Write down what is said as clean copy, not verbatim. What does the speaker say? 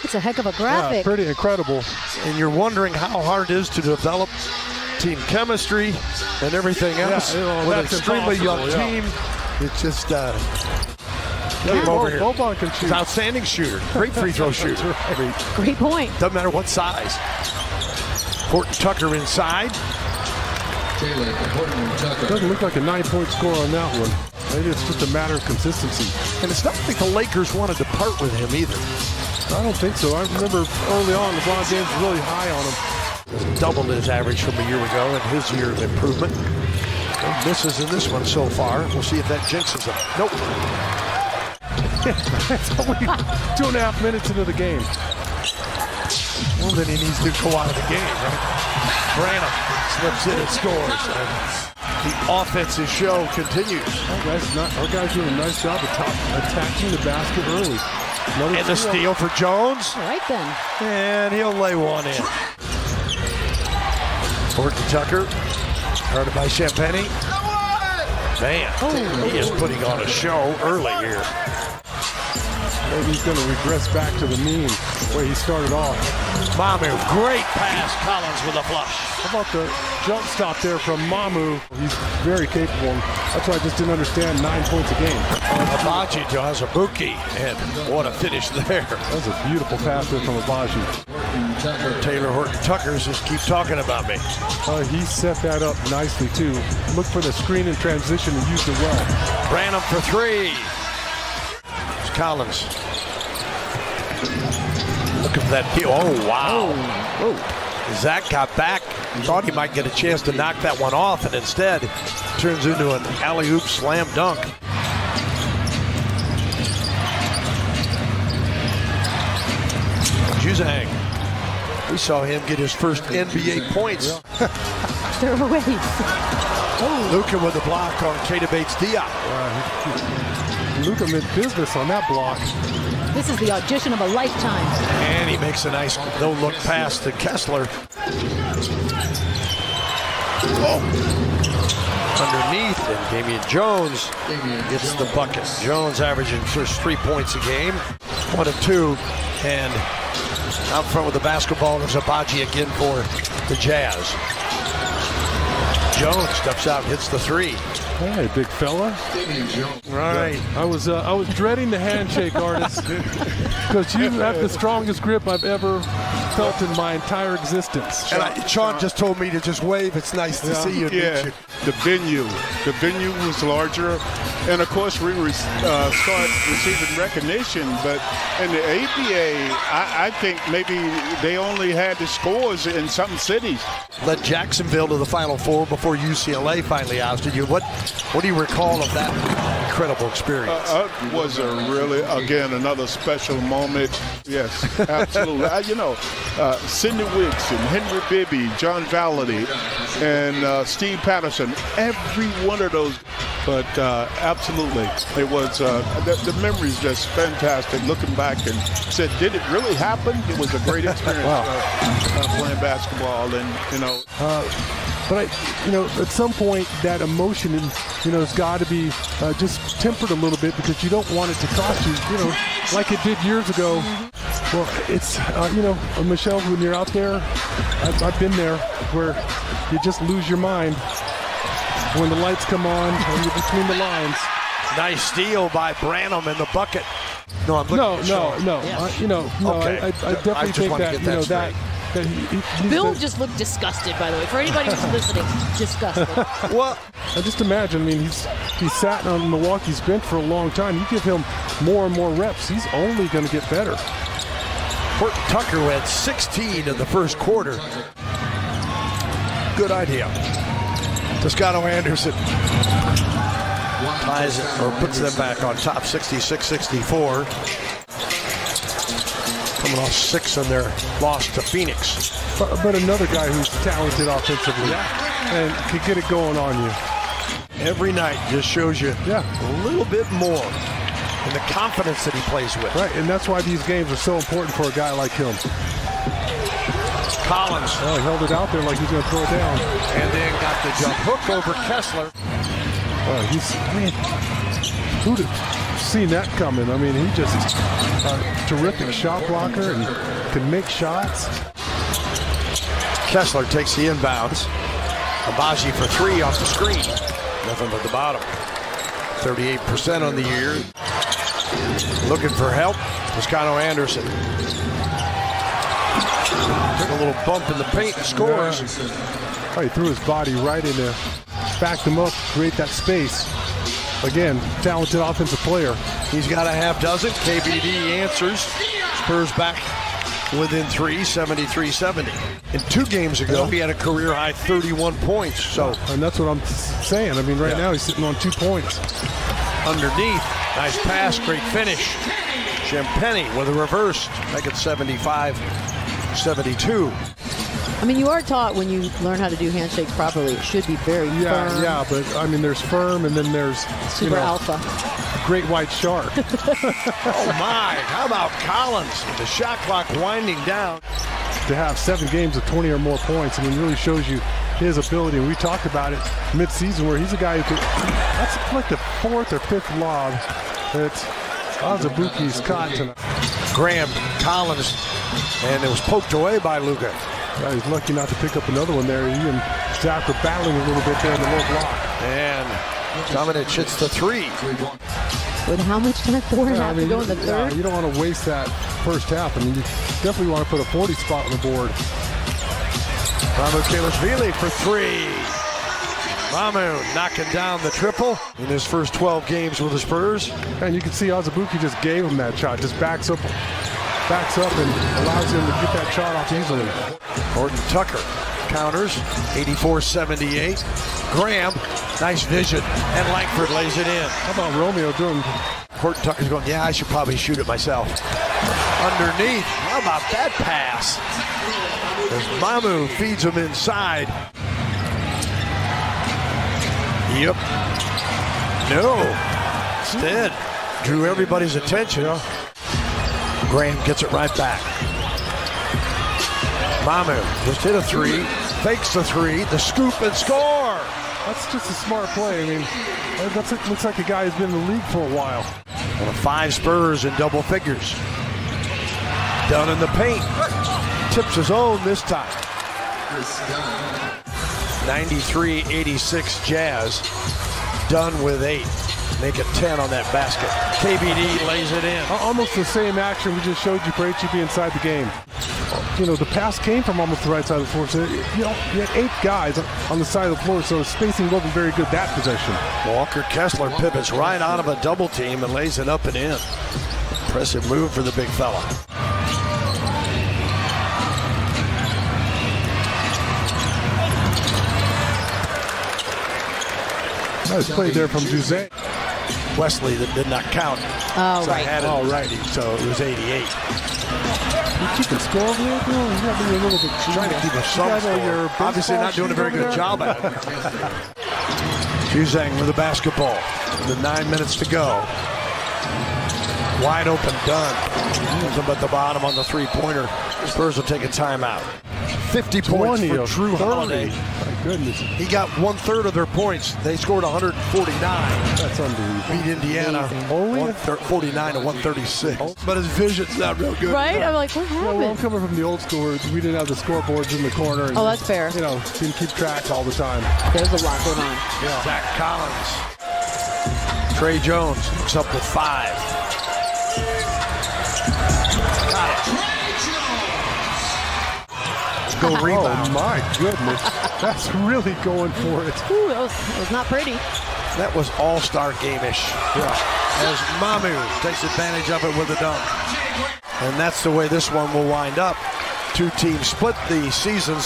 It's a heck of a graphic. Yeah, pretty incredible. And you're wondering how hard it is to develop team chemistry and everything else. Yeah, with an extremely young team. It's just Yeah, over here. Boban can shoot. He's an outstanding shooter. Great free throw shooter. Right. I mean, Great point. doesn't matter what size. Horton Tucker inside. Doesn't look like a 9-point score on that one. Maybe it's just a matter of consistency. And it's not like the Lakers wanted to part with him either. I don't think so. I remember early on, LeBron James was really high on him. Doubled his average from a year ago in his year of improvement. No misses in this one so far. We'll see if that jinxes him. Nope. It's only 2.5 minutes into the game. Well, then he needs to go out of the game, right? Branham slips in and scores. And the offensive show continues. Our guys doing a nice job of attacking the basket early. And the steal for Jones. All right, then. And he'll lay one in. Horton Tucker, guarded by Champagny. Man, he is putting on a show early here. Maybe he's going to regress back to the mean way he started off. Mamu, great pass. Collins with a flush. How about the jump stop there from Mamu? He's very capable. That's why I just didn't understand 9 points a game. Abaji to Azubuike, and what a finish there. That was a beautiful pass there from Abaji. Taylor Horton Tucker just keep talking about me. He set that up nicely too. Look for the screen and transition and used it well. Branham for three. It's Collins. Look at that. Oh, wow. Oh. Zach got back. Thought he might get a chance to knock that one off, and instead turns into an alley-oop slam dunk. Juzang. We saw him get his first NBA points. They're away. Luka with the block on Keita Bates-Diop. Luka meant business on that block. This is the audition of a lifetime. And he makes a nice no-look pass to Kessler. Oh! Underneath, and Damian Jones gets the bucket. Jones averaging just 3 points a game. 1 of 2. And out front with the basketball is Abaji again for the Jazz. Jones steps out, hits the three. Hey, big fella. Right. I was dreading the handshake, artist, because you have the strongest grip I've ever felt in my entire existence. And Sean just told me to just wave. It's nice to see you. Yeah, the venue was larger, and of course we start receiving recognition. But in the ABA, I think maybe they only had the scores in some cities. Led Jacksonville to the Final Four before UCLA finally ousted you. What do you recall of that incredible experience? It was a really, again, another special moment. Yes, absolutely. Sidney Wicks and Henry Bibby, John Valladay, and Steve Patterson, every one of those. But absolutely, it was, the memory's just fantastic. Looking back and said, did it really happen? It was a great experience playing basketball, and But at some point, that emotion, has got to be just tempered a little bit, because you don't want it to cost you, like it did years ago. Well, it's, Michelle, when you're out there, I've been there, where you just lose your mind when the lights come on and you're between the lines. Nice steal by Branham in the bucket. No, I'm looking No. Okay. I definitely think that, Bill just looked disgusted, by the way. For anybody who's listening, disgusted. Well, I just imagine, he's sat on Milwaukee's bench for a long time. You give him more and more reps, he's only going to get better. Horton Tucker had 16 in the first quarter. Good idea. Toscano Anderson ties it, or puts them back on top, 66-64. Coming off 6 on their loss to Phoenix. But another guy who's talented offensively and could get it going on you. Every night just shows you a little bit more, and the confidence that he plays with. Right, and that's why these games are so important for a guy like him. Collins. Well, he held it out there like he's going to throw it down. And then got the jump hook over Kessler. Who'd have seen that coming. I mean, he just a terrific shot blocker and can make shots. Kessler takes the inbounds. Abaji for three off the screen. Nothing but the bottom. 38% on the year. Looking for help. Toscano Anderson. Took a little bump in the paint and scores. Oh, he threw his body right in there. Backed him up, create that space. Again, talented offensive player. He's got a half dozen. KBD answers. Spurs back within three, 73-70. And 2 games ago, he had a career-high 31 points. So, and that's what I'm saying. I mean, right now he's sitting on 2 points. Underneath, nice pass, great finish. Champagny with a reverse, make it 75-72. I mean, you are taught when you learn how to do handshakes properly, it should be very firm. Yeah, but I mean, there's firm and then there's super alpha. Great white shark. Oh my, how about Collins with the shot clock winding down. To have 7 games of 20 or more points, I mean, really shows you his ability. And we talked about it mid-season where he's a guy who could, that's like the 4th or 5th lob that Azubuike's caught tonight. Graham, Collins, and it was poked away by Luka. Yeah, he's lucky not to pick up another one there. He and Zach were battling a little bit there in the low block. And Dominic hits the 3. With how much time? 4.5 to go in the third? You don't want to waste that first half. I mean, you definitely want to put a 40 spot on the board. Mamu Kelashvili for 3. Mamu knocking down the triple in his first 12 games with the Spurs. And you can see Azubuike just gave him that shot. Just backs up and allows him to get that shot off easily. Horton Tucker counters, 84-78. Graham, nice vision, and Langford lays it in. How about Romeo doing? Horton Tucker's going, yeah, I should probably shoot it myself. Underneath, how about that pass? As Mamu feeds him inside. Yep. No. Instead, drew everybody's attention. Graham gets it right back. Mamu just hit a 3, fakes the 3, the scoop and score. That's just a smart play. I mean, that looks like a guy who's been in the league for a while. One of 5 Spurs in double figures. Down in the paint. Tips his own this time. 93-86 Jazz. Done with 8. Make it 10 on that basket. KBD lays it in. Almost the same action we just showed you for HEB inside the game. You know, the pass came from almost the right side of the floor. So, you had 8 guys on the side of the floor, so spacing wasn't very good that possession. Walker Kessler pivots right out of a double team and lays it up and in. Impressive move for the big fella. Nice play there from Jose. Wesley that did not count. Oh, so right. So it was 88. You keep it score over there, Bill? You got to be a little bit Trying to keep a some score. Obviously not doing a very good job at it. Juzang with the basketball. With 9 minutes to go. Wide open, done. Nothing but the bottom on the 3-pointer. Spurs will take a timeout. 50 points for Drew Holiday. My goodness. He got 1/3 of their points. They scored 149. That's unbelievable. Beat Indiana Only 49 to 136. But his vision's not real good. Right? I'm like, what happened? Well, I'm coming from the old school where we didn't have the scoreboards in the corner. And, Oh, that's fair. You know, didn't keep track all the time. There's a lot going on. Yeah. Zach Collins. Trey Jones looks up with 5. Got it. Go rebound. Oh, my goodness. That's really going for it. Ooh, that was not pretty. That was all-star game-ish. Yeah. As Mamu takes advantage of it with a dunk. And that's the way this one will wind up. 2 teams split the seasons.